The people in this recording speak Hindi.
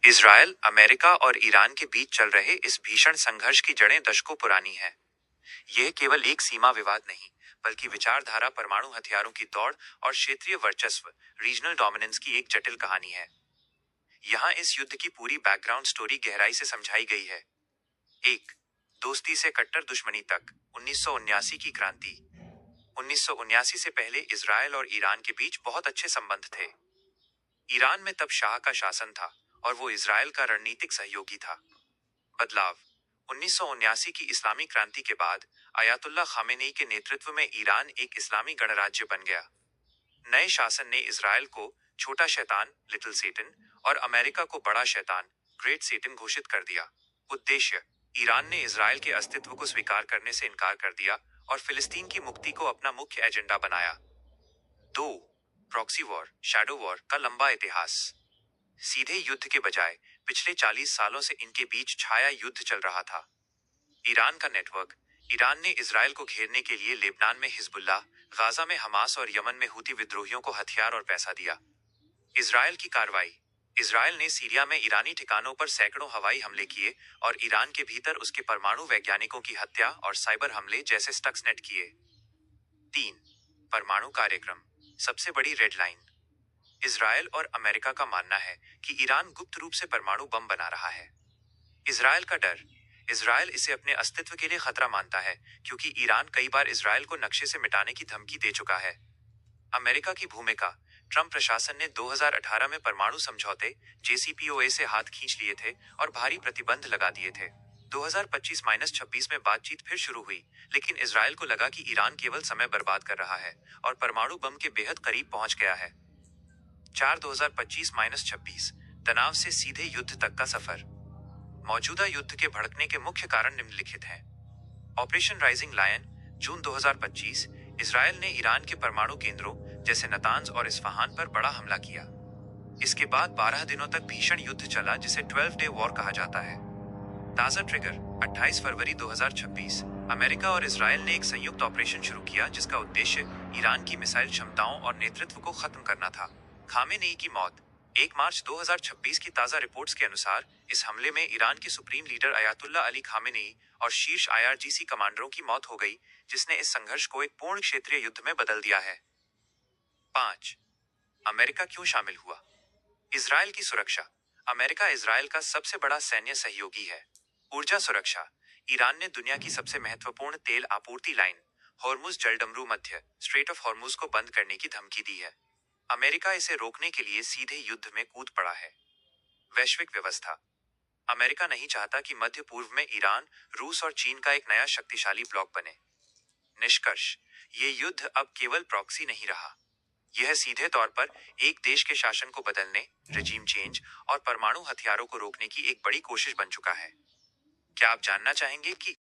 इजरायल, अमेरिका और ईरान के बीच चल रहे इस भीषण संघर्ष की जड़ें दशकों पुरानी हैं। यह केवल एक सीमा विवाद नहीं, बल्कि विचारधारा, परमाणु हथियारों की दौड़ और क्षेत्रीय वर्चस्व, रीजनल डोमिनेंस की एक जटिल कहानी है। यहाँ इस युद्ध की पूरी बैकग्राउंड स्टोरी गहराई से समझाई गई है। एक, दोस्ती से कट्टर दुश्मनी तक, 1979 की क्रांति। 1979 से पहले इजरायल और ईरान के बीच बहुत अच्छे संबंध थे। ईरान में तब शाह का शासन था और वो इजरायल का रणनीतिक सहयोगी था। बदलाव, 1979 की इस्लामी क्रांति के बाद अयातुल्ला खामेनेई के नेतृत्व में ईरान एक इस्लामी गणराज्य बन गया। नए शासन ने इजरायल को छोटा शैतान, लिटिल सेटन, और अमेरिका को बड़ा शैतान, ग्रेट सेटन घोषित कर दिया। उद्देश्य, ईरान ने इजरायल के अस्तित्व को स्वीकार करने से इनकार कर दिया और फिलिस्तीन की मुक्ति को अपना मुख्य एजेंडा बनाया। 2, प्रॉक्सी वॉर, शैडो वॉर का लंबा इतिहास। सीधे युद्ध के बजाय पिछले 40 सालों से इनके बीच छाया युद्ध चल रहा था। ईरान का नेटवर्क, ईरान ने इजरायल को घेरने के लिए लेबनान में हिजबुल्लाह, गाजा में हमास और यमन में हूती विद्रोहियों को हथियार और पैसा दिया। इजरायल की कार्रवाई, इजरायल ने सीरिया में ईरानी ठिकानों पर सैकड़ों हवाई हमले किए और ईरान के भीतर उसके परमाणु वैज्ञानिकों की हत्या और साइबर हमले जैसे स्टक्सनेट किए। 3, परमाणु कार्यक्रम, सबसे बड़ी रेड लाइन। इजरायल और अमेरिका का मानना है कि ईरान गुप्त रूप से परमाणु बम बना रहा है। इजरायल का डर, इजरायल इसे अपने अस्तित्व के लिए खतरा मानता है क्योंकि ईरान कई बार इजरायल को नक्शे से मिटाने की धमकी दे चुका है। अमेरिका की भूमिका, ट्रंप प्रशासन ने 2018 में परमाणु समझौते JCPOA से हाथ खींच लिए थे और भारी प्रतिबंध लगा दिए थे। 2025-26 में बातचीत फिर शुरू हुई, लेकिन इजरायल को लगा कि ईरान केवल समय बर्बाद कर रहा है और परमाणु बम के बेहद करीब पहुंच गया है। 4, 2025-26, तनाव से सीधे युद्ध तक का सफर। मौजूदा युद्ध के भड़कने के मुख्य कारण निम्नलिखित हैं। ऑपरेशन राइजिंग लायन, जून 2025, इजरायल ने ईरान के परमाणु केंद्रों जैसे नतांज और इस्फहान पर बड़ा हमला किया। इसके बाद 12 दिनों तक भीषण युद्ध चला जिसे 12 डे वॉर कहा जाता है। ताजा ट्रिगर, 28 फरवरी 2026, अमेरिका और इजरायल ने एक संयुक्त ऑपरेशन शुरू किया जिसका उद्देश्य ईरान की मिसाइल क्षमताओं और नेतृत्व को खत्म करना था। खामेनेई की मौत, 1 मार्च 2026 की ताजा रिपोर्ट्स के अनुसार इस हमले में ईरान के supreme leader Ayatollah Ali Khamenei और शीर्ष IRGC कमांडरों की मौत हो गई, जिसने इस संघर्ष को एक पूर्ण क्षेत्रीय युद्ध में बदल दिया है। 5, अमेरिका क्यों शामिल हुआ? इजरायल की सुरक्षा, अमेरिका इजरायल का सबसे बड़ा सैन्य सहयोगी है। ऊर्जा सुरक्षा, ईरान ने दुनिया की सबसे महत्वपूर्ण तेल आपूर्ति लाइन, हॉर्मुज जलडमरू मध्य, स्ट्रेट ऑफ हॉर्मुज को बंद करने की धमकी दी है। अमेरिका इसे रोकने के लिए सीधे युद्ध में कूद पड़ा है। वैश्विक व्यवस्था, अमेरिका नहीं चाहता कि मध्य पूर्व में ईरान, रूस और चीन का एक नया शक्तिशाली ब्लॉक बने। निष्कर्ष, ये युद्ध अब केवल प्रॉक्सी नहीं रहा, यह सीधे तौर पर एक देश के शासन को बदलने, रेजिम चेंज और परमाणु हथियारों को रोकने की एक बड़ी कोशिश बन चुका है। क्या आप जानना चाहेंगे कि